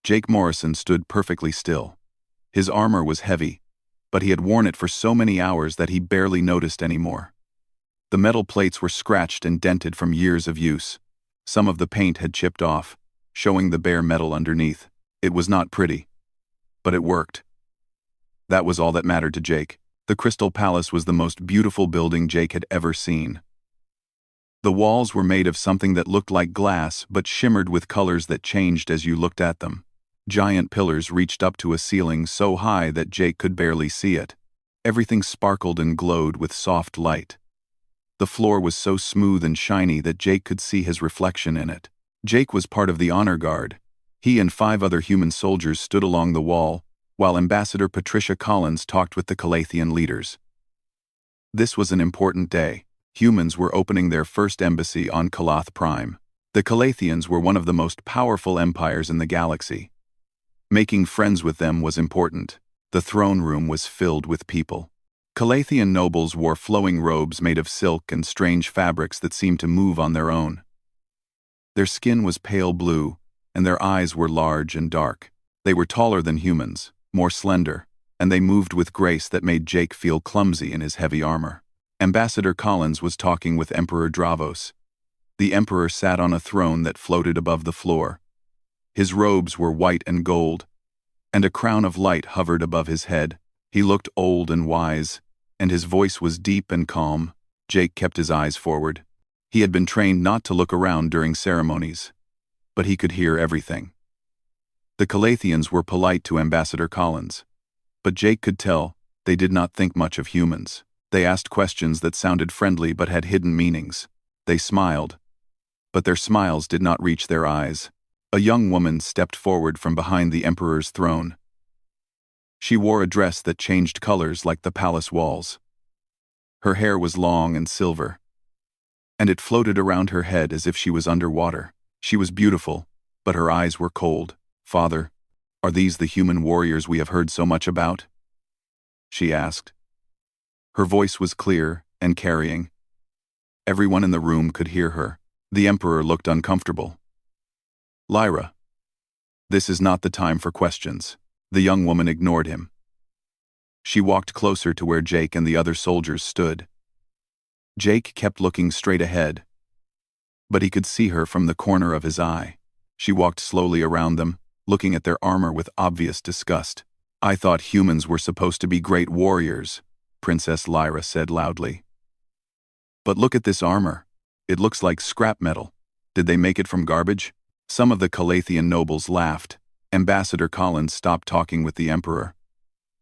Jake Morrison stood perfectly still. His armor was heavy, but he had worn it for so many hours that he barely noticed anymore. The metal plates were scratched and dented from years of use. Some of the paint had chipped off, showing the bare metal underneath. It was not pretty, but it worked. That was all that mattered to Jake. The Crystal Palace was the most beautiful building Jake had ever seen. The walls were made of something that looked like glass but shimmered with colors that changed as you looked at them. Giant pillars reached up to a ceiling so high that Jake could barely see it. Everything sparkled and glowed with soft light. The floor was so smooth and shiny that Jake could see his reflection in it. Jake was part of the honor guard. He and 5 other human soldiers stood along the wall, while Ambassador Patricia Collins talked with the Calathian leaders. This was an important day. Humans were opening their first embassy on Calath Prime. The Calathians were one of the most powerful empires in the galaxy. Making friends with them was important. The throne room was filled with people. Calathian nobles wore flowing robes made of silk and strange fabrics that seemed to move on their own. Their skin was pale blue, and their eyes were large and dark. They were taller than humans, more slender, and they moved with grace that made Jake feel clumsy in his heavy armor. Ambassador Collins was talking with Emperor Dravos. The emperor sat on a throne that floated above the floor. His robes were white and gold, and a crown of light hovered above his head. He looked old and wise, and his voice was deep and calm. Jake kept his eyes forward. He had been trained not to look around during ceremonies, but he could hear everything. The Calathians were polite to Ambassador Collins, but Jake could tell they did not think much of humans. They asked questions that sounded friendly but had hidden meanings. They smiled, but their smiles did not reach their eyes. A young woman stepped forward from behind the emperor's throne. She wore a dress that changed colors like the palace walls. Her hair was long and silver, and it floated around her head as if she was underwater. She was beautiful, but her eyes were cold. "Father, are these the human warriors we have heard so much about?" she asked. Her voice was clear and carrying. Everyone in the room could hear her. The emperor looked uncomfortable. "Lyra, this is not the time for questions." The young woman ignored him. She walked closer to where Jake and the other soldiers stood. Jake kept looking straight ahead, but he could see her from the corner of his eye. She walked slowly around them, looking at their armor with obvious disgust. "I thought humans were supposed to be great warriors," Princess Lyra said loudly. "But look at this armor. It looks like scrap metal. Did they make it from garbage?" Some of the Calathian nobles laughed. Ambassador Collins stopped talking with the emperor.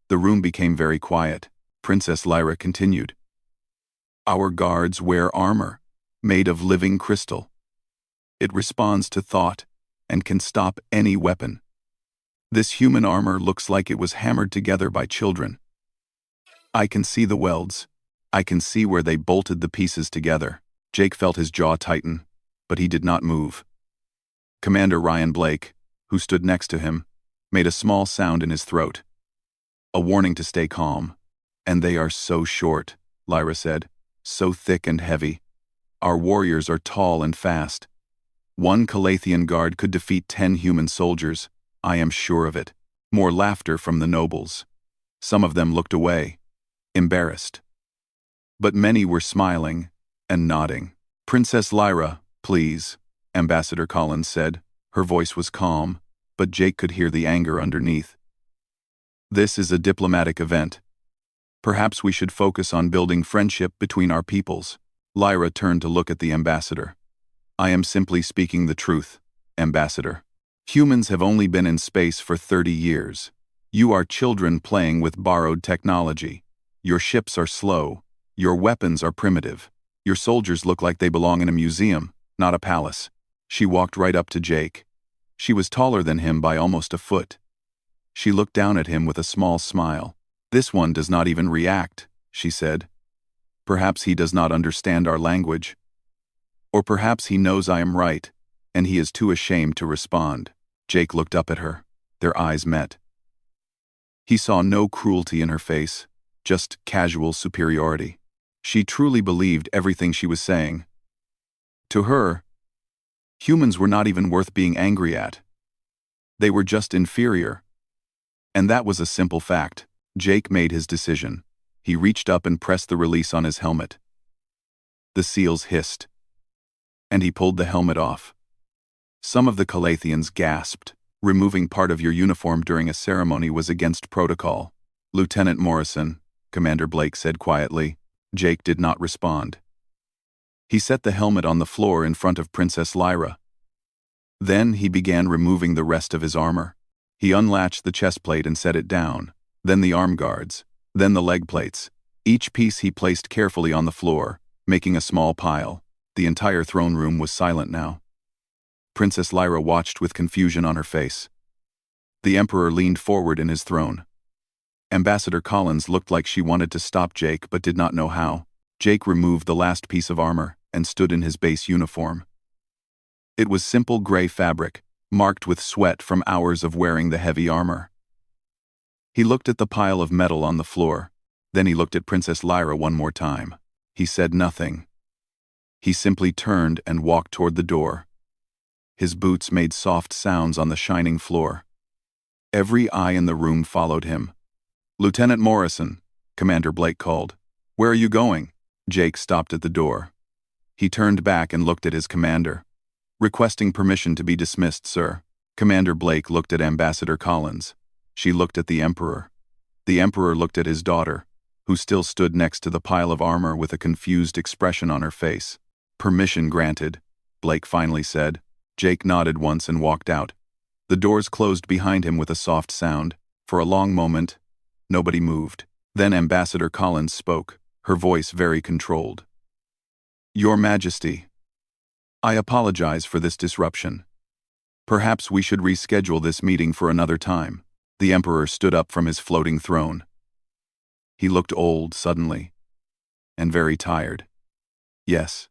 The room became very quiet. Princess Lyra continued. "Our guards wear armor, made of living crystal. It responds to thought and can stop any weapon. This human armor looks like it was hammered together by children. I can see the welds. I can see where they bolted the pieces together." Jake felt his jaw tighten, but he did not move. Commander Ryan Blake, who stood next to him, made a small sound in his throat. A warning to stay calm. "And they are so short," Lyra said, "so thick and heavy. Our warriors are tall and fast. One Calathian guard could defeat 10 human soldiers. I am sure of it." More laughter from the nobles. Some of them looked away, embarrassed. But many were smiling and nodding. "Princess Lyra, please," Ambassador Collins said. Her voice was calm, but Jake could hear the anger underneath. "This is a diplomatic event. Perhaps we should focus on building friendship between our peoples." Lyra turned to look at the ambassador. "I am simply speaking the truth, Ambassador. Humans have only been in space for 30 years. You are children playing with borrowed technology. Your ships are slow. Your weapons are primitive. Your soldiers look like they belong in a museum, not a palace." She walked right up to Jake. She was taller than him by almost a foot. She looked down at him with a small smile. "This one does not even react," she said. "Perhaps he does not understand our language. Or perhaps he knows I am right, and he is too ashamed to respond." Jake looked up at her. Their eyes met. He saw no cruelty in her face, just casual superiority. She truly believed everything she was saying. To her, humans were not even worth being angry at. They were just inferior. And that was a simple fact. Jake made his decision. He reached up and pressed the release on his helmet. The seals hissed. And he pulled the helmet off. Some of the Calathians gasped. Removing part of your uniform during a ceremony was against protocol. Lieutenant Morrison, Commander Blake said quietly. Jake did not respond. He set the helmet on the floor in front of Princess Lyra. Then he began removing the rest of his armor. He unlatched the chest plate and set it down, then the arm guards, then the leg plates. Each piece he placed carefully on the floor, making a small pile. The entire throne room was silent now. Princess Lyra watched with confusion on her face. The Emperor leaned forward in his throne. Ambassador Collins looked like she wanted to stop Jake but did not know how. Jake removed the last piece of armor and stood in his base uniform. It was simple gray fabric, marked with sweat from hours of wearing the heavy armor. He looked at the pile of metal on the floor. Then he looked at Princess Lyra one more time. He said nothing. He simply turned and walked toward the door. His boots made soft sounds on the shining floor. Every eye in the room followed him. Lieutenant Morrison, Commander Blake called. Where are you going? Jake stopped at the door. He turned back and looked at his commander. Requesting permission to be dismissed, sir. Commander Blake looked at Ambassador Collins. She looked at the Emperor. The Emperor looked at his daughter, who still stood next to the pile of armor with a confused expression on her face. Permission granted, Blake finally said. Jake nodded once and walked out. The doors closed behind him with a soft sound. For a long moment, nobody moved. Then Ambassador Collins spoke, her voice very controlled. Your Majesty, I apologize for this disruption. Perhaps we should reschedule this meeting for another time. The Emperor stood up from his floating throne. He looked old suddenly, and very tired. Yes,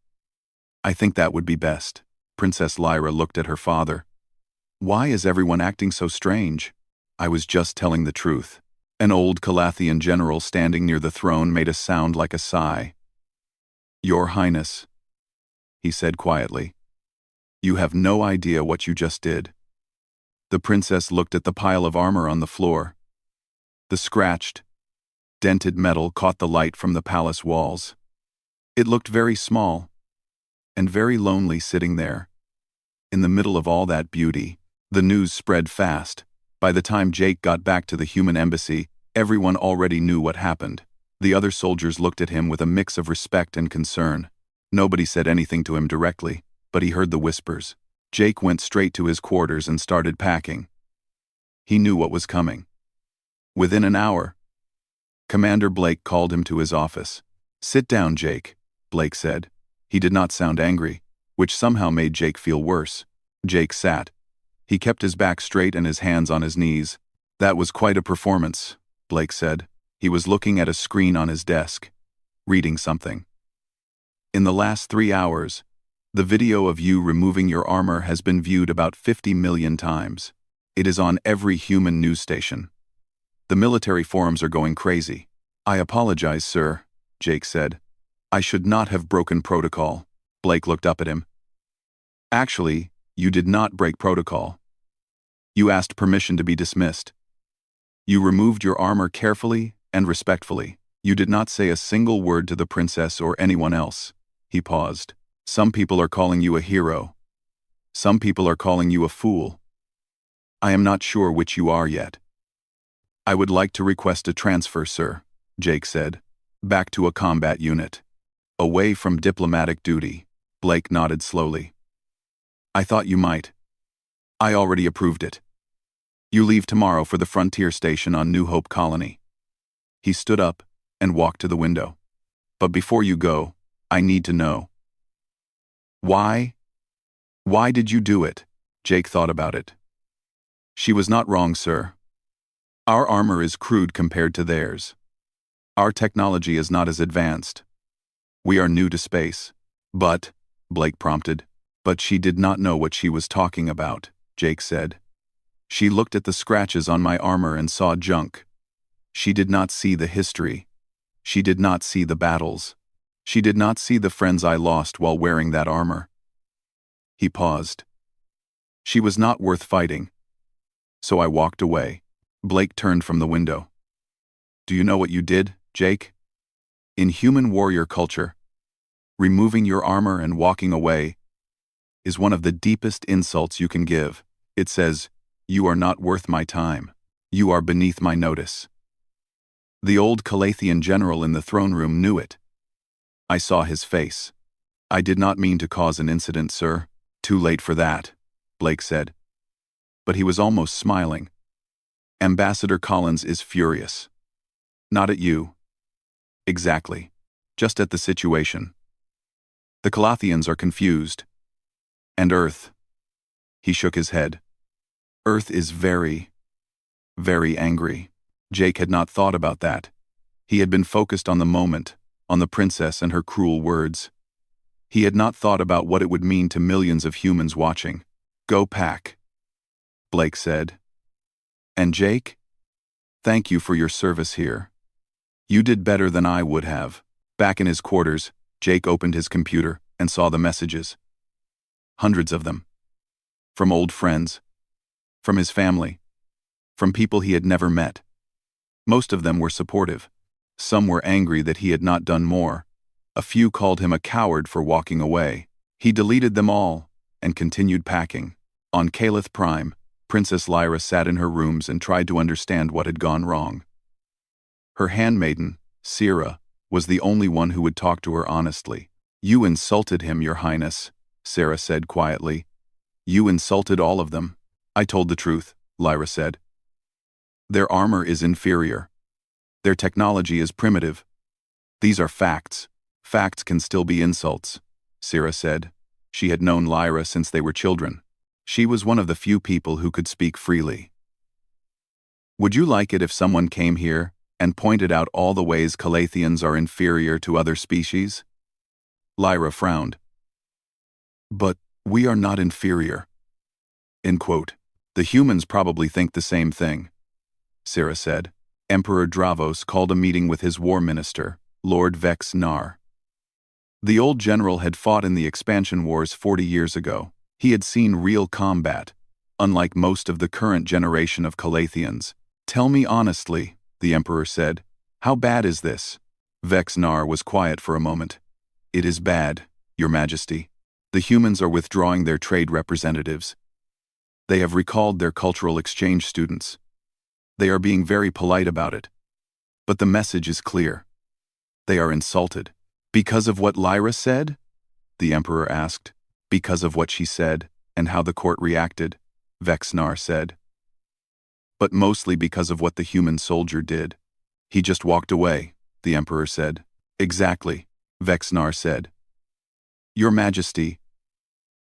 I think that would be best. Princess Lyra looked at her father. Why is everyone acting so strange? I was just telling the truth. An old Calathian general standing near the throne made a sound like a sigh. Your Highness, he said quietly. You have no idea what you just did. The princess looked at the pile of armor on the floor. The scratched, dented metal caught the light from the palace walls. It looked very small and very lonely sitting there. In the middle of all that beauty, the news spread fast. By the time Jake got back to the human embassy, everyone already knew what happened. The other soldiers looked at him with a mix of respect and concern. Nobody said anything to him directly, but he heard the whispers. Jake went straight to his quarters and started packing. He knew what was coming. Within an hour, Commander Blake called him to his office. Sit down, Jake, Blake said. He did not sound angry, which somehow made Jake feel worse. Jake sat. He kept his back straight and his hands on his knees. That was quite a performance, Blake said. He was looking at a screen on his desk, reading something. In the last 3 hours, the video of you removing your armor has been viewed about 50 million times. It is on every human news station. The military forums are going crazy. I apologize, sir, Jake said. I should not have broken protocol. Blake looked up at him. Actually, you did not break protocol. You asked permission to be dismissed. You removed your armor carefully and respectfully. You did not say a single word to the princess or anyone else. He paused. Some people are calling you a hero. Some people are calling you a fool. I am not sure which you are yet. I would like to request a transfer, sir, Jake said. Back to a combat unit. Away from diplomatic duty. Blake nodded slowly. I thought you might. I already approved it. You leave tomorrow for the frontier station on New Hope Colony. He stood up and walked to the window. But before you go, I need to know. Why? Why did you do it? Jake thought about it. She was not wrong, sir. Our armor is crude compared to theirs. Our technology is not as advanced. We are new to space. But, Blake prompted. But she did not know what she was talking about, Jake said. She looked at the scratches on my armor and saw junk. She did not see the history. She did not see the battles. She did not see the friends I lost while wearing that armor. He paused. She was not worth fighting. So I walked away. Blake turned from the window. Do you know what you did, Jake? In human warrior culture, removing your armor and walking away is one of the deepest insults you can give. It says, you are not worth my time. You are beneath my notice. The old Calathian general in the throne room knew it. I saw his face. I did not mean to cause an incident, sir. Too late for that, Blake said. But he was almost smiling. Ambassador Collins is furious. Not at you. Exactly. Just at the situation. The Calathians are confused. And Earth. He shook his head. Earth is very, very angry. Jake had not thought about that. He had been focused on the moment, on the princess and her cruel words. He had not thought about what it would mean to millions of humans watching. Go pack, Blake said. And Jake? Thank you for your service here. You did better than I would have. Back in his quarters, Jake opened his computer and saw the messages. Hundreds of them. From old friends. From his family. From people he had never met. Most of them were supportive. Some were angry that he had not done more. A few called him a coward for walking away. He deleted them all and continued packing. On Calith Prime, Princess Lyra sat in her rooms and tried to understand what had gone wrong. Her handmaiden, Syrah, was the only one who would talk to her honestly. You insulted him, Your Highness, Sarah said quietly. You insulted all of them. I told the truth, Lyra said. Their armor is inferior. Their technology is primitive. These are facts. Facts can still be insults, Syrah said. She had known Lyra since they were children. She was one of the few people who could speak freely. Would you like it if someone came here and pointed out all the ways Calathians are inferior to other species? Lyra frowned. But we are not inferior. End quote. The humans probably think the same thing, Syrah said. Emperor Dravos called a meeting with his war minister, Lord Vex Nar. The old general had fought in the expansion wars 40 years ago. He had seen real combat, unlike most of the current generation of Calathians. Tell me honestly, the emperor said, how bad is this? Vex Nar was quiet for a moment. It is bad, Your Majesty. The humans are withdrawing their trade representatives. They have recalled their cultural exchange students. They are being very polite about it. But the message is clear. They are insulted. Because of what Lyra said? The emperor asked. Because of what she said, and how the court reacted, Vex Nar said. But mostly because of what the human soldier did. He just walked away, the emperor said. Exactly, Vex Nar said. Your Majesty,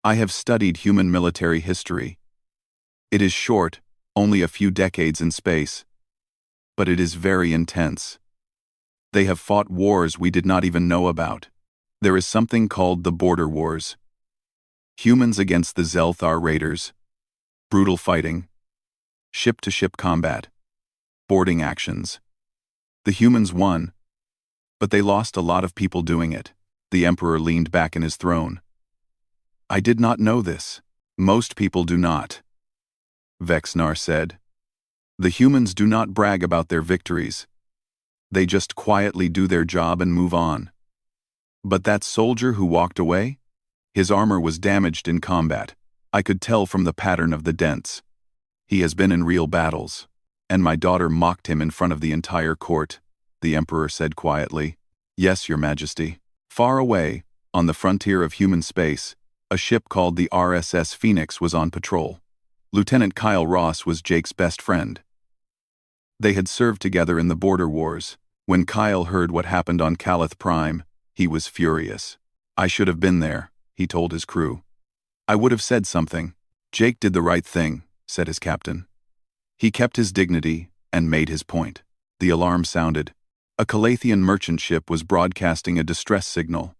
I have studied human military history. It is short, only a few decades in space. But it is very intense. They have fought wars we did not even know about. There is something called the Border Wars. Humans against the Zelthar raiders. Brutal fighting. Ship-to-ship combat. Boarding actions. The humans won, but they lost a lot of people doing it. The emperor leaned back in his throne. I did not know this. Most people do not. Vex Nar said. The humans do not brag about their victories. They just quietly do their job and move on. But that soldier who walked away? His armor was damaged in combat. I could tell from the pattern of the dents. He has been in real battles. And my daughter mocked him in front of the entire court, the emperor said quietly. Yes, Your Majesty. Far away, on the frontier of human space, a ship called the RSS Phoenix was on patrol. Lieutenant Kyle Ross was Jake's best friend. They had served together in the border wars. When Kyle heard what happened on Calith Prime, he was furious. I should have been there, he told his crew. I would have said something. Jake did the right thing, said his captain. He kept his dignity and made his point. The alarm sounded. A Calathian merchant ship was broadcasting a distress signal.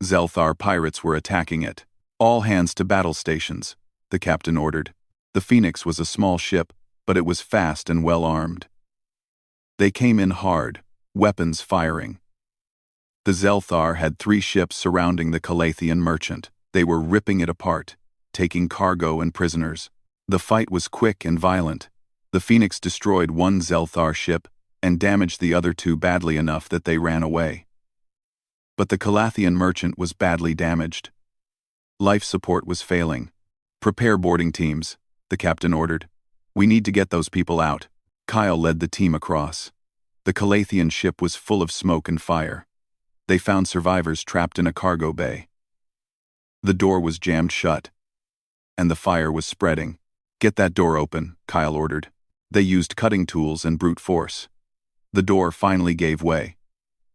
Zelthar pirates were attacking it. All hands to battle stations, the captain ordered. The Phoenix was a small ship, but it was fast and well armed. They came in hard, weapons firing. The Zelthar had 3 ships surrounding the Calathian merchant. They were ripping it apart, taking cargo and prisoners. The fight was quick and violent, The Phoenix destroyed one Zelthar ship and damaged the other two badly enough that they ran away. But the Calathian merchant was badly damaged. Life support was failing. "Prepare boarding teams," the captain ordered. "We need to get those people out." Kyle led the team across. The Calathian ship was full of smoke and fire. They found survivors trapped in a cargo bay. The door was jammed shut, and the fire was spreading. "Get that door open," Kyle ordered. They used cutting tools and brute force. The door finally gave way.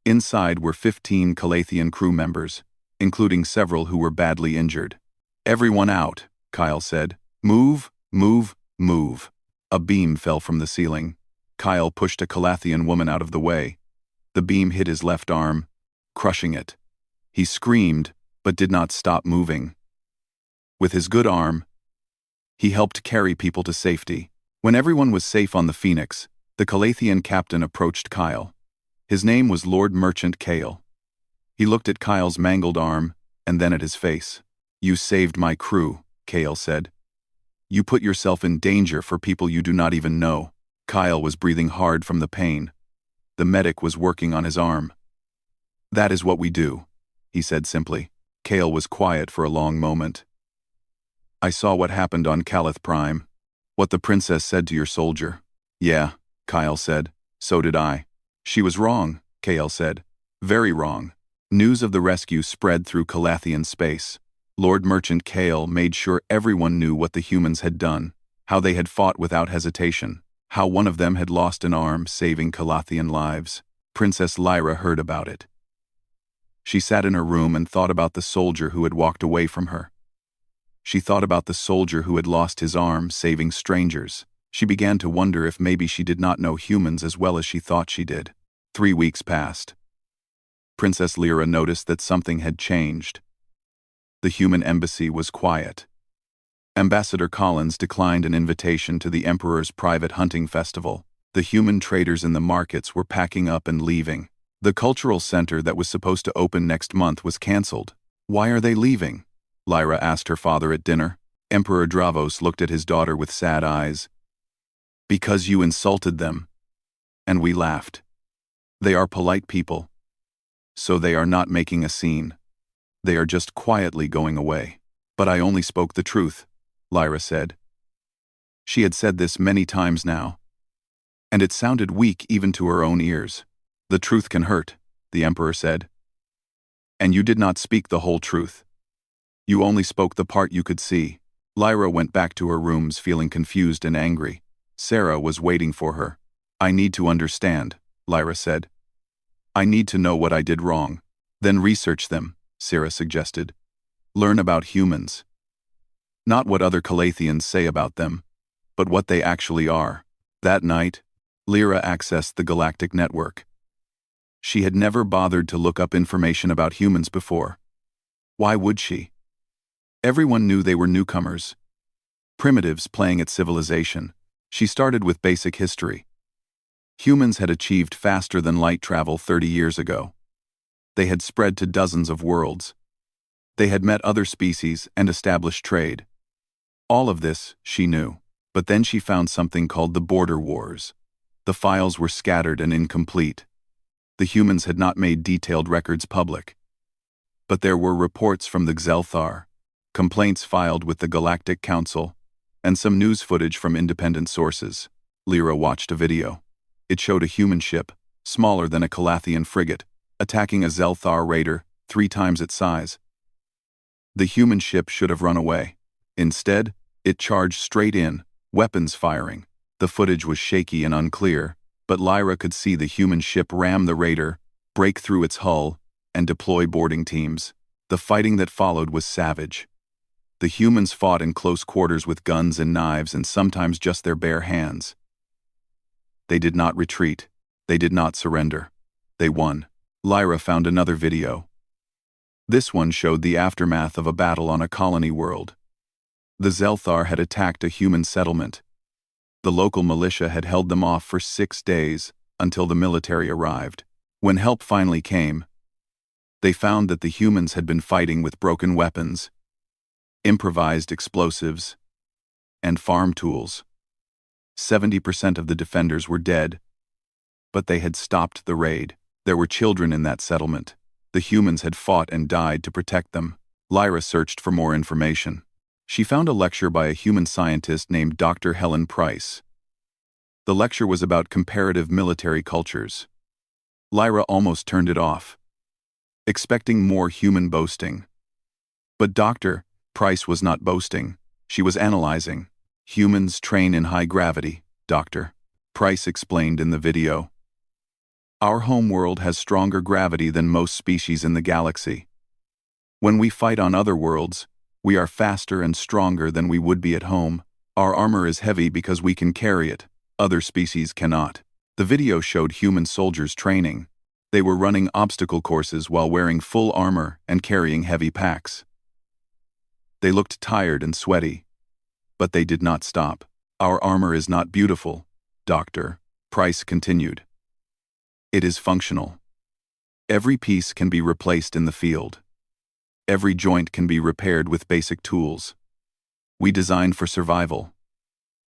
Inside were 15 Calathian crew members, including several who were badly injured. "Everyone out," Kyle said. "Move, move, move." A beam fell from the ceiling. Kyle pushed a Calathian woman out of the way. The beam hit his left arm, crushing it. He screamed, but did not stop moving. With his good arm, he helped carry people to safety. When everyone was safe on the Phoenix, the Calathian captain approached Kyle. His name was Lord Merchant Kale. He looked at Kyle's mangled arm, and then at his face. "You saved my crew," Kale said. "You put yourself in danger for people you do not even know." Kyle was breathing hard from the pain. The medic was working on his arm. "That is what we do," he said simply. Kale was quiet for a long moment. "I saw what happened on Calith Prime. What the princess said to your soldier." "Yeah," Kyle said. "So did I." "She was wrong," Kale said. "Very wrong." News of the rescue spread through Calathian space. Lord Merchant Kale made sure everyone knew what the humans had done, how they had fought without hesitation, how one of them had lost an arm saving Calathian lives. Princess Lyra heard about it. She sat in her room and thought about the soldier who had walked away from her. She thought about the soldier who had lost his arm saving strangers. She began to wonder if maybe she did not know humans as well as she thought she did. 3 weeks passed. Princess Lyra noticed that something had changed. The human embassy was quiet. Ambassador Collins declined an invitation to the Emperor's private hunting festival. The human traders in the markets were packing up and leaving. The cultural center that was supposed to open next month was cancelled. "Why are they leaving?" Lyra asked her father at dinner. Emperor Dravos looked at his daughter with sad eyes. "Because you insulted them." And we laughed. "They are polite people. So they are not making a scene. They are just quietly going away." "But I only spoke the truth," Lyra said. She had said this many times now, and it sounded weak even to her own ears. "The truth can hurt," the Emperor said. "And you did not speak the whole truth. You only spoke the part you could see." Lyra went back to her rooms feeling confused and angry. Sarah was waiting for her. "I need to understand," Lyra said. "I need to know what I did wrong." "Then research them," Sarah suggested. "Learn about humans. Not what other Calathians say about them, but what they actually are." That night, Lyra accessed the Galactic Network. She had never bothered to look up information about humans before. Why would she? Everyone knew they were newcomers, primitives playing at civilization. She started with basic history. Humans had achieved faster than light travel 30 years ago. They had spread to dozens of worlds. They had met other species and established trade. All of this she knew. But then she found something called the Border Wars. The files were scattered and incomplete. The humans had not made detailed records public. But there were reports from the Zelthar, complaints filed with the Galactic Council, and some news footage from independent sources. Lyra watched a video. It showed a human ship, smaller than a Calathian frigate, attacking a Zelthar raider 3 times its size. The human ship should have run away. Instead, it charged straight in, weapons firing. The footage was shaky and unclear, but Lyra could see the human ship ram the raider, break through its hull, and deploy boarding teams. The fighting that followed was savage. The humans fought in close quarters with guns and knives and sometimes just their bare hands. They did not retreat. They did not surrender. They won. Lyra found another video. This one showed the aftermath of a battle on a colony world. The Zelthar had attacked a human settlement. The local militia had held them off for 6 days until the military arrived. When help finally came, they found that the humans had been fighting with broken weapons, improvised explosives, and farm tools. 70% of the defenders were dead, but they had stopped the raid. There were children in that settlement. The humans had fought and died to protect them. Lyra searched for more information. She found a lecture by a human scientist named Dr. Helen Price. The lecture was about comparative military cultures. Lyra almost turned it off, expecting more human boasting. But Dr. Price was not boasting. She was analyzing. Humans train in high gravity, Dr. Price explained in the video. Our homeworld has stronger gravity than most species in the galaxy. When we fight on other worlds, we are faster and stronger than we would be at home. Our armor is heavy because we can carry it. Other species cannot. The video showed human soldiers training. They were running obstacle courses while wearing full armor and carrying heavy packs. They looked tired and sweaty, but they did not stop. Our armor is not beautiful, Dr. Price continued. It is functional. Every piece can be replaced in the field. Every joint can be repaired with basic tools. We designed for survival,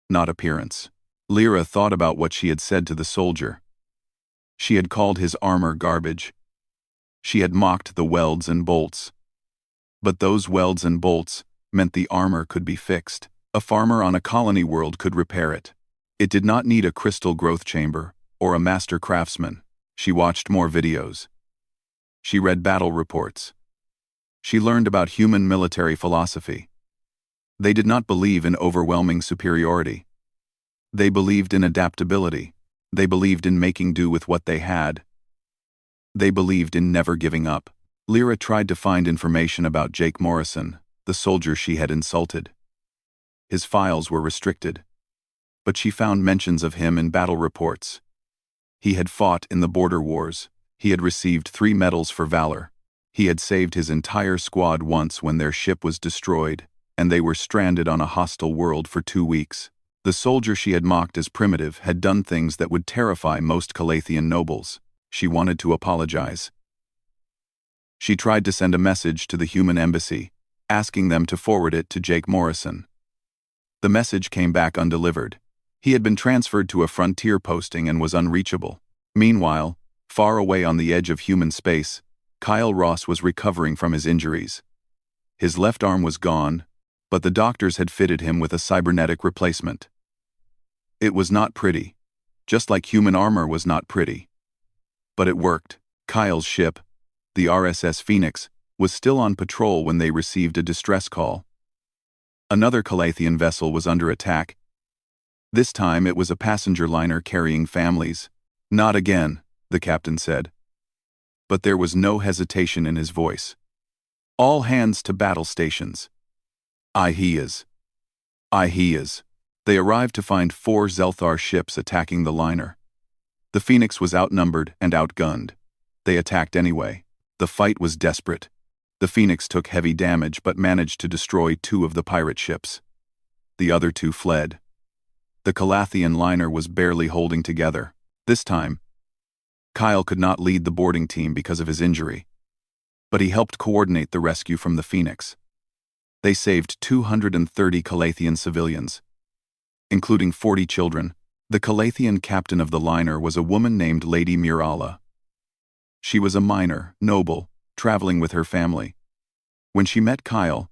not appearance. Lyra thought about what she had said to the soldier. She had called his armor garbage. She had mocked the welds and bolts. But those welds and bolts meant the armor could be fixed. A farmer on a colony world could repair it. It did not need a crystal growth chamber or a master craftsman. She watched more videos. She read battle reports. She learned about human military philosophy. They did not believe in overwhelming superiority. They believed in adaptability. They believed in making do with what they had. They believed in never giving up. Lyra tried to find information about Jake Morrison, the soldier she had insulted. His files were restricted, but she found mentions of him in battle reports. He had fought in the border wars. He had received 3 medals for valor. He had saved his entire squad once when their ship was destroyed, and they were stranded on a hostile world for 2 weeks. The soldier she had mocked as primitive had done things that would terrify most Calathian nobles. She wanted to apologize. She tried to send a message to the human embassy, asking them to forward it to Jake Morrison. The message came back undelivered. He had been transferred to a frontier posting and was unreachable. Meanwhile, far away on the edge of human space, Kyle Ross was recovering from his injuries. His left arm was gone, but the doctors had fitted him with a cybernetic replacement. It was not pretty, just like human armor was not pretty. But it worked. Kyle's ship, the RSS Phoenix, was still on patrol when they received a distress call. Another Calathian vessel was under attack. This time it was a passenger liner carrying families. Not again, the captain said. But there was no hesitation in his voice. All hands to battle stations. Aye he is. Aye he is. They arrived to find 4 Zelthar ships attacking the liner. The Phoenix was outnumbered and outgunned. They attacked anyway. The fight was desperate. The Phoenix took heavy damage but managed to destroy 2 of the pirate ships. The other 2 fled. The Calathian liner was barely holding together. This time, Kyle could not lead the boarding team because of his injury, but he helped coordinate the rescue from the Phoenix. They saved 230 Calathian civilians, including 40 children. The Calathian captain of the liner was a woman named Lady Mirala. She was a minor, noble, traveling with her family. When she met Kyle,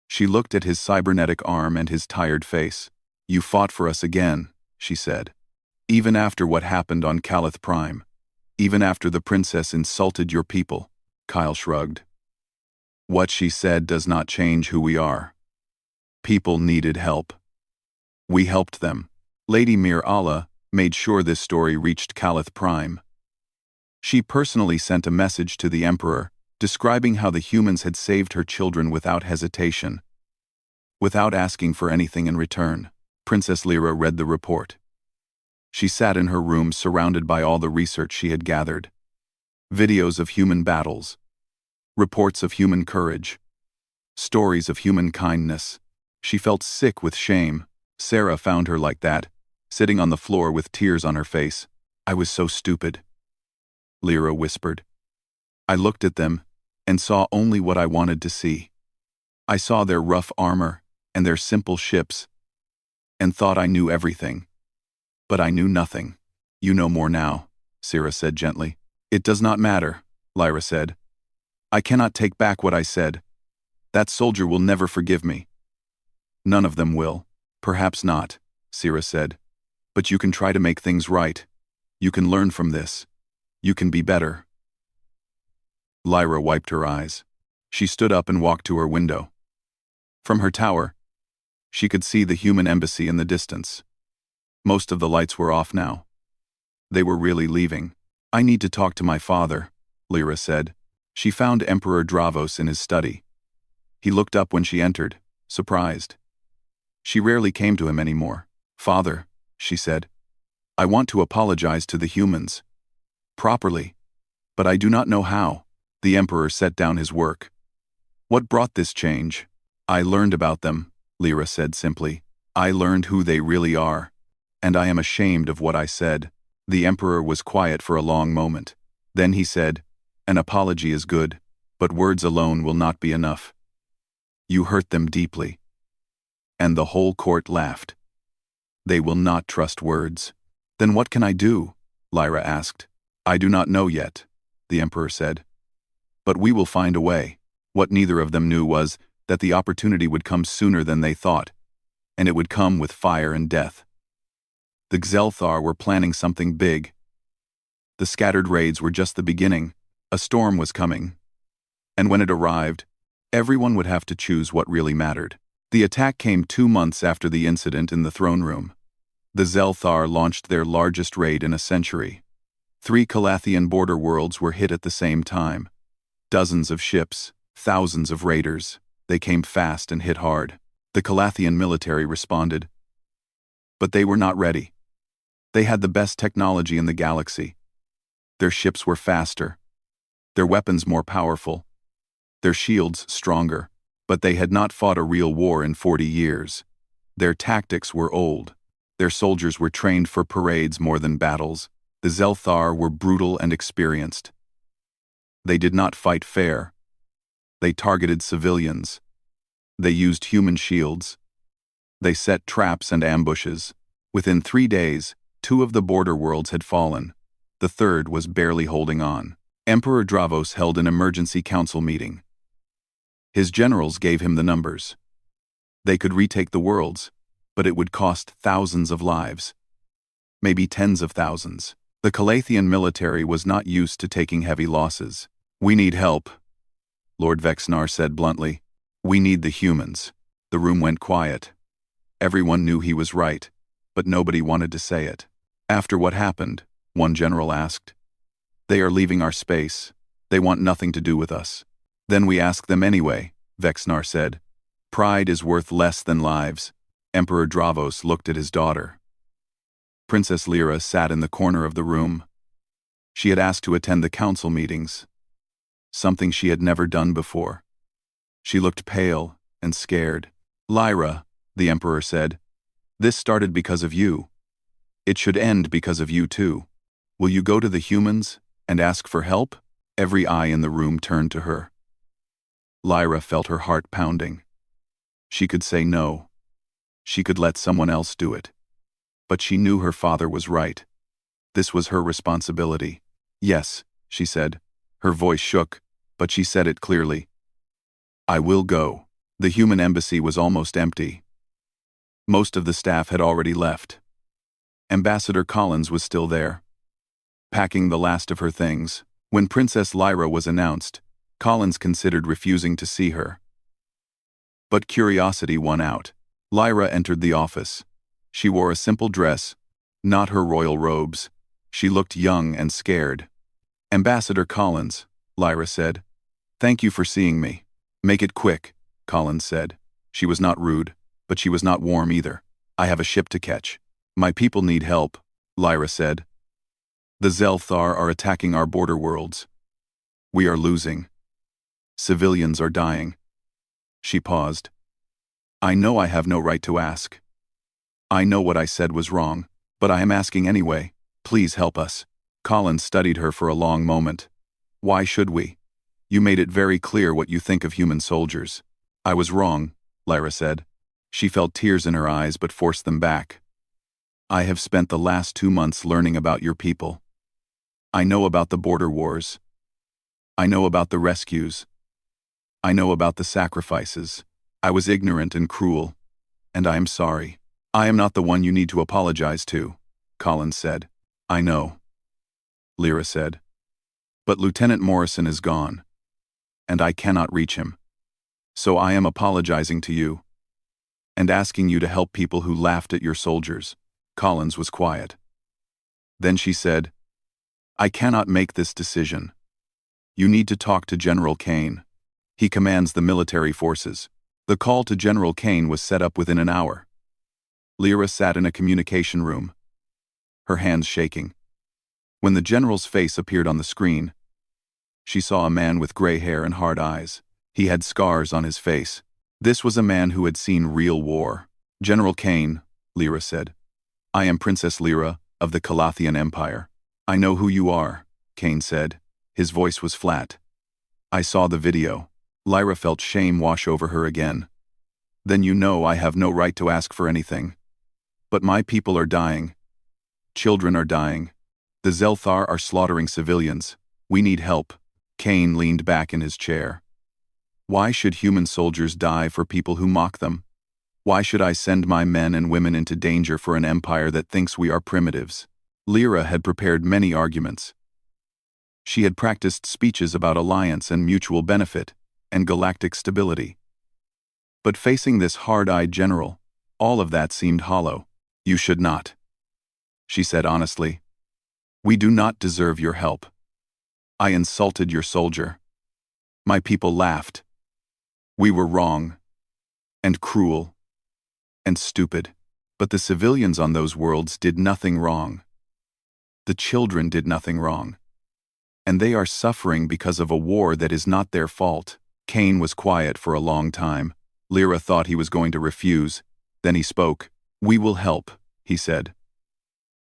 she looked at his cybernetic arm and his tired face. You fought for us again, she said. Even after what happened on Calith Prime. Even after the princess insulted your people, Kyle shrugged. What she said does not change who we are. People needed help. We helped them. Lady Mir Allah made sure this story reached Calith Prime. She personally sent a message to the Emperor, describing how the humans had saved her children without hesitation, without asking for anything in return. Princess Lyra read the report. She sat in her room surrounded by all the research she had gathered. Videos of human battles, reports of human courage, stories of human kindness. She felt sick with shame. Sarah found her like that, sitting on the floor with tears on her face. I was so stupid, Lyra whispered. I looked at them and saw only what I wanted to see. I saw their rough armor and their simple ships and thought I knew everything. But I knew nothing. You know more now, Syrah said gently. It does not matter, Lyra said. I cannot take back what I said. That soldier will never forgive me. None of them will. Perhaps not, Syrah said. But you can try to make things right. You can learn from this. You can be better. Lyra wiped her eyes. She stood up and walked to her window. From her tower, she could see the human embassy in the distance. Most of the lights were off now. They were really leaving. I need to talk to my father, Lyra said. She found Emperor Dravos in his study. He looked up when she entered, surprised. She rarely came to him anymore. Father, she said, I want to apologize to the humans. Properly. But I do not know how. The Emperor set down his work. What brought this change? I learned about them, Lyra said simply. I learned who they really are. And I am ashamed of what I said. The Emperor was quiet for a long moment. Then he said, An apology is good, but words alone will not be enough. You hurt them deeply. And the whole court laughed. They will not trust words. Then what can I do? Lyra asked. I do not know yet, the Emperor said. But we will find a way. What neither of them knew was that the opportunity would come sooner than they thought, and it would come with fire and death. The Xelthar were planning something big. The scattered raids were just the beginning. A storm was coming. And when it arrived, everyone would have to choose what really mattered. The attack came 2 months after the incident in the throne room. The Xelthar launched their largest raid in a century. 3 Calathian border worlds were hit at the same time. Dozens of ships, thousands of raiders. They came fast and hit hard. The Calathian military responded. But they were not ready. They had the best technology in the galaxy. Their ships were faster. Their weapons more powerful. Their shields stronger. But they had not fought a real war in 40 years. Their tactics were old. Their soldiers were trained for parades more than battles. The Xelthar were brutal and experienced. They did not fight fair. They targeted civilians. They used human shields. They set traps and ambushes. Within 3 days, 2 of the border worlds had fallen. The third was barely holding on. Emperor Dravos held an emergency council meeting. His generals gave him the numbers. They could retake the worlds, but it would cost thousands of lives. Maybe tens of thousands. The Calathian military was not used to taking heavy losses. We need help, Lord Vexnar said bluntly. We need the humans. The room went quiet. Everyone knew he was right, but nobody wanted to say it. After what happened, one general asked. They are leaving our space. They want nothing to do with us. Then we ask them anyway, Vexnar said. Pride is worth less than lives. Emperor Dravos looked at his daughter. Princess Lyra sat in the corner of the room. She had asked to attend the council meetings, something she had never done before. She looked pale and scared. Lyra, the Emperor said, this started because of you. It should end because of you too. Will you go to the humans and ask for help? Every eye in the room turned to her. Lyra felt her heart pounding. She could say no. She could let someone else do it. But she knew her father was right. This was her responsibility. Yes, she said. Her voice shook, but she said it clearly. I will go. The human embassy was almost empty. Most of the staff had already left. Ambassador Collins was still there, packing the last of her things. When Princess Lyra was announced, Collins considered refusing to see her. But curiosity won out. Lyra entered the office. She wore a simple dress, not her royal robes. She looked young and scared. Ambassador Collins, Lyra said. Thank you for seeing me. Make it quick, Collins said. She was not rude, but she was not warm either. I have a ship to catch. My people need help, Lyra said. The Xelthar are attacking our border worlds. We are losing. Civilians are dying. She paused. I know I have no right to ask. I know what I said was wrong, but I am asking anyway. Please help us. Collins studied her for a long moment. Why should we? You made it very clear what you think of human soldiers. I was wrong, Lyra said. She felt tears in her eyes but forced them back. I have spent the last 2 months learning about your people. I know about the border wars. I know about the rescues. I know about the sacrifices. I was ignorant and cruel, and I am sorry. I am not the one you need to apologize to, Collins said. I know, Lyra said. But Lieutenant Morrison is gone, and I cannot reach him. So I am apologizing to you, and asking you to help people who laughed at your soldiers. Collins was quiet. Then she said, I cannot make this decision. You need to talk to General Kane. He commands the military forces. The call to General Kane was set up within an hour. Lyra sat in a communication room, her hands shaking. When the general's face appeared on the screen, she saw a man with gray hair and hard eyes. He had scars on his face. This was a man who had seen real war. General Kane, Lyra said. I am Princess Lyra of the Calathian Empire. I know who you are, Kane said. His voice was flat. I saw the video. Lyra felt shame wash over her again. Then you know I have no right to ask for anything. But my people are dying. Children are dying. The Zelthar are slaughtering civilians. We need help. Kane leaned back in his chair. Why should human soldiers die for people who mock them? Why should I send my men and women into danger for an empire that thinks we are primitives? Lyra had prepared many arguments. She had practiced speeches about alliance and mutual benefit, and galactic stability. But facing this hard-eyed general, all of that seemed hollow. You should not, she said honestly. We do not deserve your help. I insulted your soldier. My people laughed. We were wrong, and cruel, and stupid. But the civilians on those worlds did nothing wrong. The children did nothing wrong. And they are suffering because of a war that is not their fault. Kane was quiet for a long time. Lyra thought he was going to refuse. Then he spoke. We will help, he said.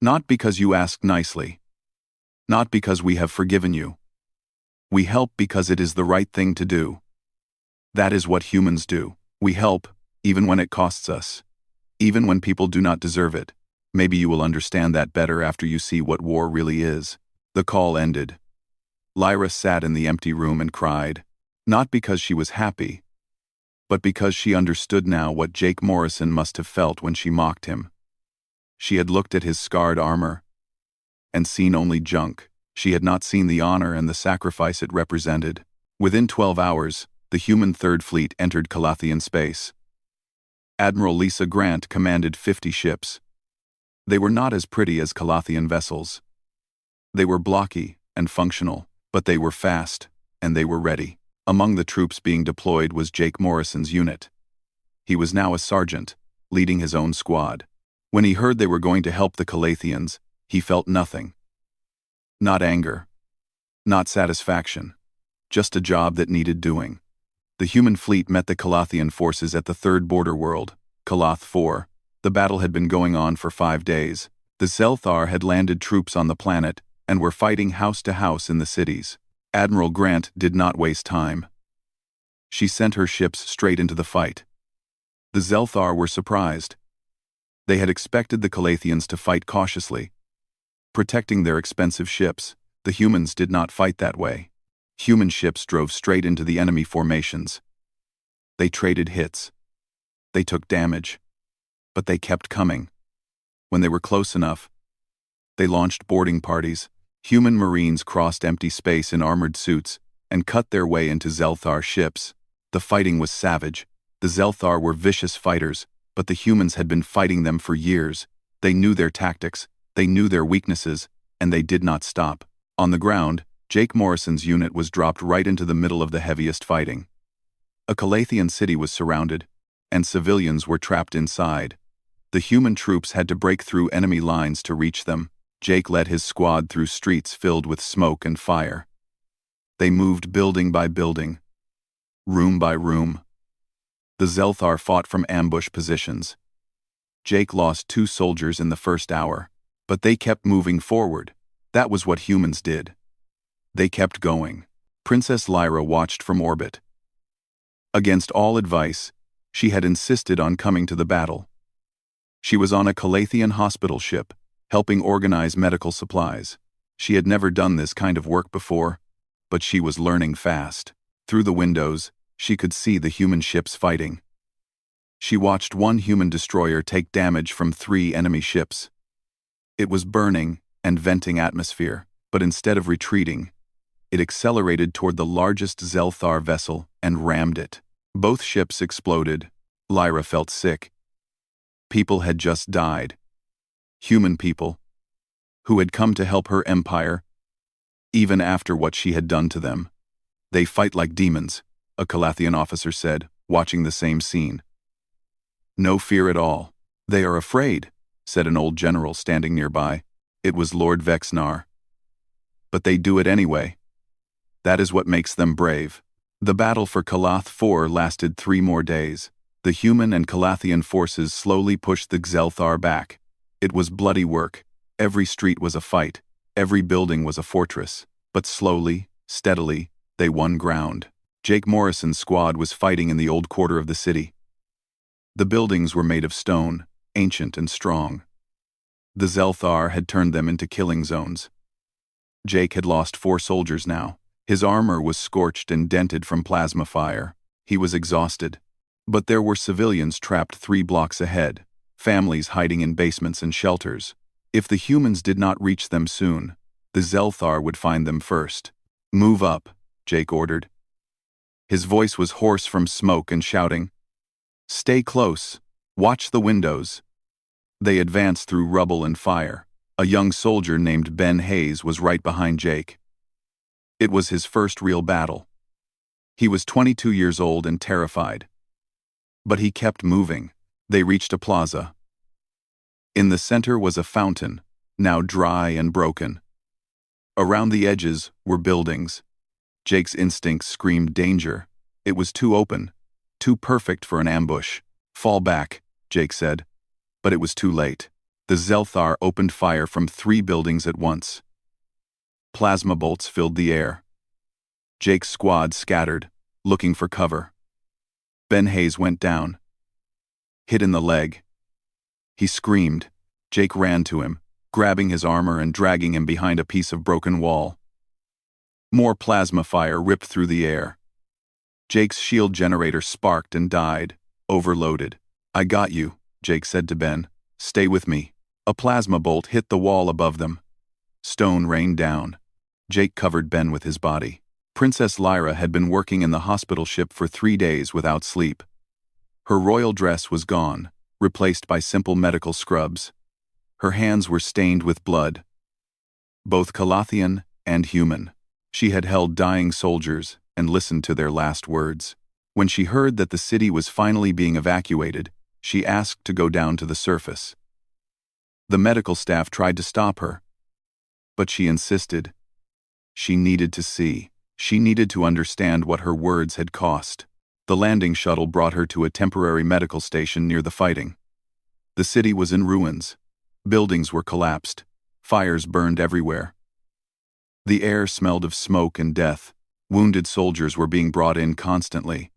Not because you asked nicely. Not because we have forgiven you. We help because it is the right thing to do. That is what humans do. We help, even when it costs us. Even when people do not deserve it. Maybe you will understand that better after you see what war really is. The call ended. Lyra sat in the empty room and cried. Not because she was happy, but because she understood now what Jake Morrison must have felt when she mocked him. She had looked at his scarred armor and seen only junk. She had not seen the honor and the sacrifice it represented. Within 12 hours, the human Third Fleet entered Calathian space. Admiral Lisa Grant commanded 50 ships. They were not as pretty as Calathian vessels. They were blocky and functional, but they were fast, and they were ready. Among the troops being deployed was Jake Morrison's unit. He was now a sergeant, leading his own squad. When he heard they were going to help the Calathians, he felt nothing. Not anger. Not satisfaction. Just a job that needed doing. The human fleet met the Calathian forces at the third border world, Calath 4. The battle had been going on for 5 days. The Zelthar had landed troops on the planet and were fighting house to house in the cities. Admiral Grant did not waste time. She sent her ships straight into the fight. The Zelthar were surprised. They had expected the Calathians to fight cautiously, protecting their expensive ships. The humans did not fight that way. Human ships drove straight into the enemy formations. They traded hits. They took damage. But they kept coming. When they were close enough, they launched boarding parties. Human Marines crossed empty space in armored suits and cut their way into Zelthar ships. The fighting was savage. The Zelthar were vicious fighters, but the humans had been fighting them for years. They knew their tactics, they knew their weaknesses, and they did not stop. On the ground, Jake Morrison's unit was dropped right into the middle of the heaviest fighting. A Calathian city was surrounded, and civilians were trapped inside. The human troops had to break through enemy lines to reach them. Jake led his squad through streets filled with smoke and fire. They moved building by building, room by room. The Zelthar fought from ambush positions. Jake lost 2 soldiers in the first hour, but they kept moving forward. That was what humans did. They kept going. Princess Lyra watched from orbit. Against all advice, she had insisted on coming to the battle. She was on a Calathian hospital ship, helping organize medical supplies. She had never done this kind of work before, but she was learning fast. Through the windows, she could see the human ships fighting. She watched one human destroyer take damage from 3 enemy ships. It was burning and venting atmosphere, but instead of retreating, it accelerated toward the largest Zelthar vessel and rammed it. Both ships exploded. Lyra felt sick. People had just died. Human people, who had come to help her empire, even after what she had done to them. They fight like demons, a Calathian officer said, watching the same scene. No fear at all. They are afraid, said an old general standing nearby. It was Lord Vexnar. But they do it anyway. That is what makes them brave. The battle for Calath 4 lasted 3 more days. The human and Calathian forces slowly pushed the Xelthar back. It was bloody work. Every street was a fight. Every building was a fortress. But slowly, steadily, they won ground. Jake Morrison's squad was fighting in the old quarter of the city. The buildings were made of stone, ancient and strong. The Xelthar had turned them into killing zones. Jake had lost 4 soldiers now. His armor was scorched and dented from plasma fire. He was exhausted. But there were civilians trapped 3 blocks ahead, families hiding in basements and shelters. If the humans did not reach them soon, the Xelthar would find them first. Move up, Jake ordered. His voice was hoarse from smoke and shouting. Stay close. Watch the windows. They advanced through rubble and fire. A young soldier named Ben Hayes was right behind Jake. It was his first real battle. He was 22 years old and terrified. But he kept moving. They reached a plaza. In the center was a fountain, now dry and broken. Around the edges were buildings. Jake's instincts screamed danger. It was too open, too perfect for an ambush. Fall back, Jake said. But it was too late. The Xelthar opened fire from 3 buildings at once. Plasma bolts filled the air. Jake's squad scattered, looking for cover. Ben Hayes went down, hit in the leg. He screamed. Jake ran to him, grabbing his armor and dragging him behind a piece of broken wall. More plasma fire ripped through the air. Jake's shield generator sparked and died, overloaded. I got you, Jake said to Ben. Stay with me. A plasma bolt hit the wall above them. Stone rained down. Jake covered Ben with his body. Princess Lyra had been working in the hospital ship for 3 days without sleep. Her royal dress was gone, replaced by simple medical scrubs. Her hands were stained with blood, both Calathian and human. She had held dying soldiers and listened to their last words. When she heard that the city was finally being evacuated, she asked to go down to the surface. The medical staff tried to stop her, but she insisted. She needed to see. She needed to understand what her words had cost. The landing shuttle brought her to a temporary medical station near the fighting. The city was in ruins. Buildings were collapsed. Fires burned everywhere. The air smelled of smoke and death. Wounded soldiers were being brought in constantly.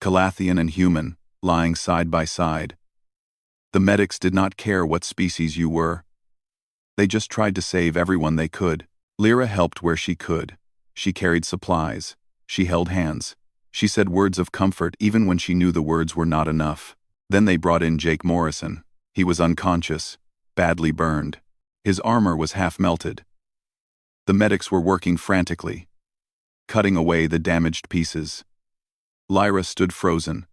Calathian and human, lying side by side. The medics did not care what species you were. They just tried to save everyone they could. Lyra helped where she could. She carried supplies. She held hands. She said words of comfort even when she knew the words were not enough. Then they brought in Jake Morrison. He was unconscious, badly burned. His armor was half melted. The medics were working frantically, cutting away the damaged pieces. Lyra stood frozen,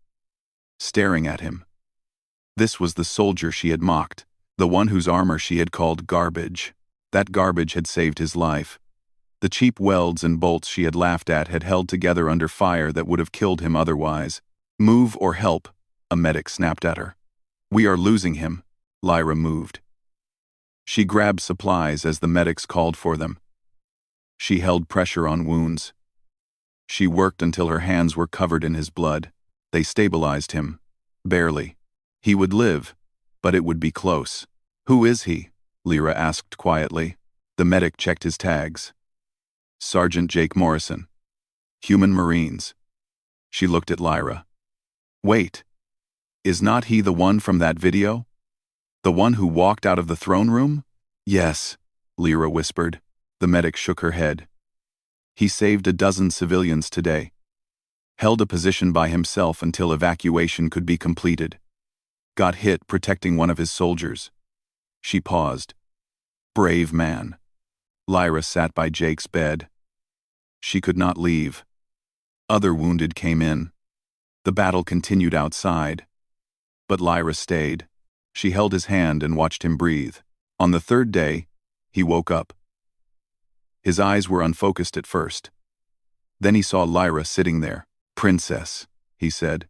staring at him. This was the soldier she had mocked, the one whose armor she had called garbage. That garbage had saved his life. The cheap welds and bolts she had laughed at had held together under fire that would have killed him otherwise. Move or help, a medic snapped at her. We are losing him. Lyra moved. She grabbed supplies as the medics called for them. She held pressure on wounds. She worked until her hands were covered in his blood. They stabilized him. Barely. He would live, but it would be close. Who is he? Lyra asked quietly. The medic checked his tags. Sergeant Jake Morrison. Human Marines. She looked at Lyra. Wait. Is not he the one from that video? The one who walked out of the throne room? Yes, Lyra whispered. The medic shook her head. He saved a dozen civilians today. Held a position by himself until evacuation could be completed. Got hit protecting one of his soldiers. She paused. Brave man. Lyra sat by Jake's bed. She could not leave. Other wounded came in. The battle continued outside. But Lyra stayed. She held his hand and watched him breathe. On the third day, he woke up. His eyes were unfocused at first. Then he saw Lyra sitting there. Princess, he said.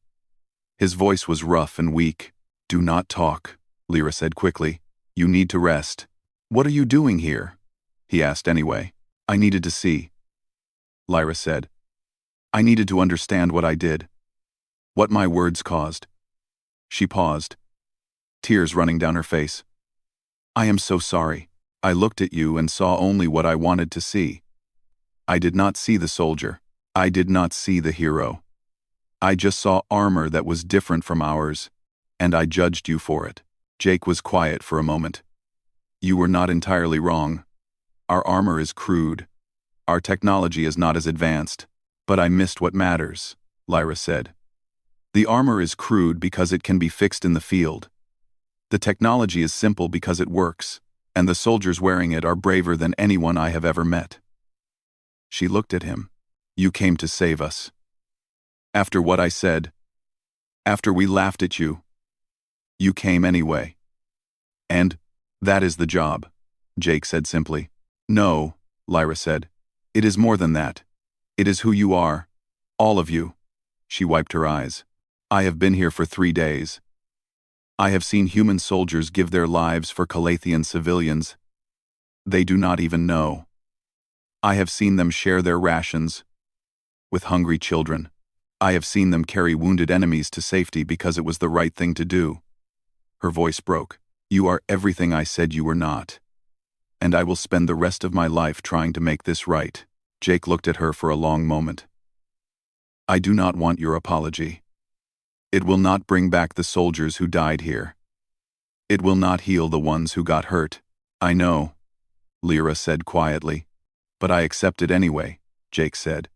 His voice was rough and weak. Do not talk, Lyra said quickly. You need to rest. What are you doing here? He asked anyway. I needed to see. Lyra said. I needed to understand what I did. What my words caused. She paused. Tears running down her face. I am so sorry. I looked at you and saw only what I wanted to see. I did not see the soldier. I did not see the hero. I just saw armor that was different from ours, and I judged you for it. Jake was quiet for a moment. You were not entirely wrong. Our armor is crude. Our technology is not as advanced. But I missed what matters, Lyra said. The armor is crude because it can be fixed in the field. The technology is simple because it works, and the soldiers wearing it are braver than anyone I have ever met. She looked at him. You came to save us. After what I said, after we laughed at you, you came anyway. And that is the job, Jake said simply. No, Lyra said. It is more than that. It is who you are. All of you. She wiped her eyes. I have been here for 3 days. I have seen human soldiers give their lives for Calathian civilians. They do not even know. I have seen them share their rations with hungry children. I have seen them carry wounded enemies to safety because it was the right thing to do. Her voice broke. You are everything I said you were not. And I will spend the rest of my life trying to make this right. Jake looked at her for a long moment. I do not want your apology. It will not bring back the soldiers who died here. It will not heal the ones who got hurt. I know, Lyra said quietly. But I accept it anyway, Jake said.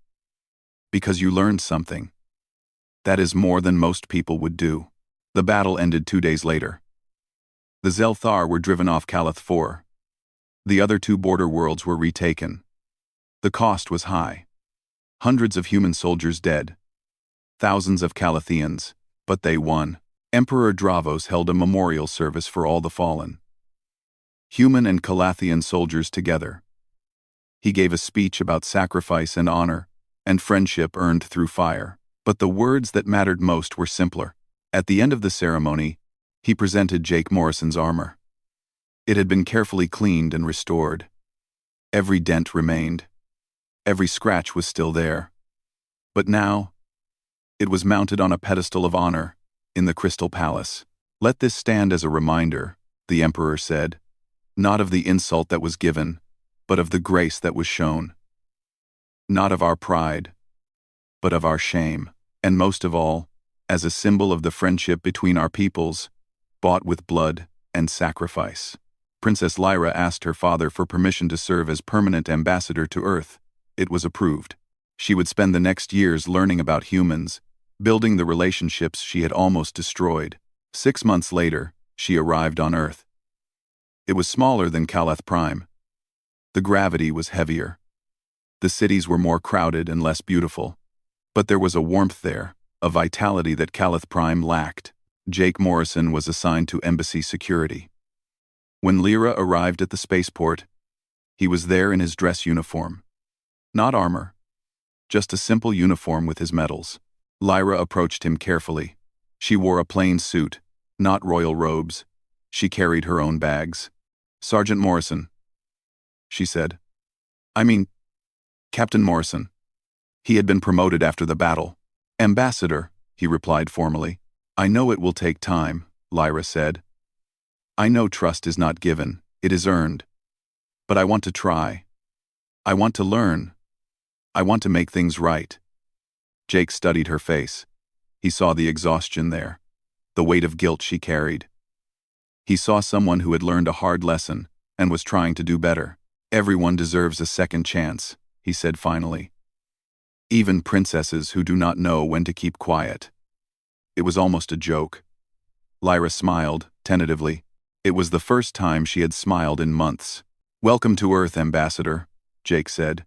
Because you learned something. That is more than most people would do. The battle ended 2 days later. The Zelthar were driven off Calath 4. The other 2 border worlds were retaken. The cost was high. Hundreds of human soldiers dead. Thousands of Calathians, but they won. Emperor Dravos held a memorial service for all the fallen. Human and Calathian soldiers together. He gave a speech about sacrifice and honor, and friendship earned through fire. But the words that mattered most were simpler. At the end of the ceremony, he presented Jake Morrison's armor. It had been carefully cleaned and restored. Every dent remained. Every scratch was still there. But now, it was mounted on a pedestal of honor in the Crystal Palace. Let this stand as a reminder, the Emperor said, not of the insult that was given, but of the grace that was shown. Not of our pride, but of our shame, and most of all, as a symbol of the friendship between our peoples, bought with blood and sacrifice. Princess Lyra asked her father for permission to serve as permanent ambassador to Earth. It was approved. She would spend the next years learning about humans, building the relationships she had almost destroyed. 6 months later, she arrived on Earth. It was smaller than Calath Prime. The gravity was heavier. The cities were more crowded and less beautiful. But there was a warmth there, a vitality that Calath Prime lacked. Jake Morrison was assigned to embassy security. When Lyra arrived at the spaceport, he was there in his dress uniform. Not armor, just a simple uniform with his medals. Lyra approached him carefully. She wore a plain suit, not royal robes. She carried her own bags. Sergeant Morrison, she said. I mean, Captain Morrison. He had been promoted after the battle. Ambassador, he replied formally. I know it will take time, Lyra said. I know trust is not given, it is earned. But I want to try. I want to learn. I want to make things right. Jake studied her face. He saw the exhaustion there, the weight of guilt she carried. He saw someone who had learned a hard lesson and was trying to do better. Everyone deserves a second chance, he said finally. Even princesses who do not know when to keep quiet. It was almost a joke. Lyra smiled, tentatively. It was the first time she had smiled in months. "Welcome to Earth, Ambassador," Jake said.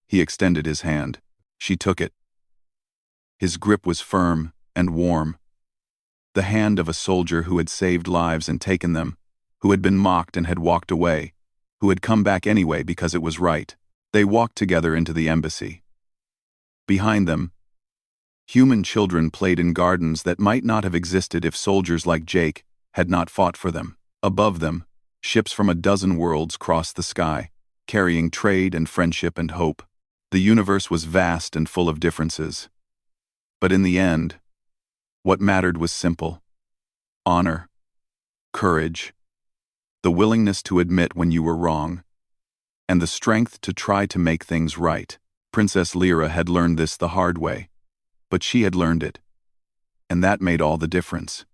He extended his hand. She took it. His grip was firm and warm. The hand of a soldier who had saved lives and taken them, who had been mocked and had walked away, who had come back anyway because it was right. They walked together into the embassy. Behind them, human children played in gardens that might not have existed if soldiers like Jake had not fought for them. Above them, ships from a dozen worlds crossed the sky, carrying trade and friendship and hope. The universe was vast and full of differences. But in the end, what mattered was simple: honor, courage, the willingness to admit when you were wrong, and the strength to try to make things right. Princess Lyra had learned this the hard way, but she had learned it, and that made all the difference.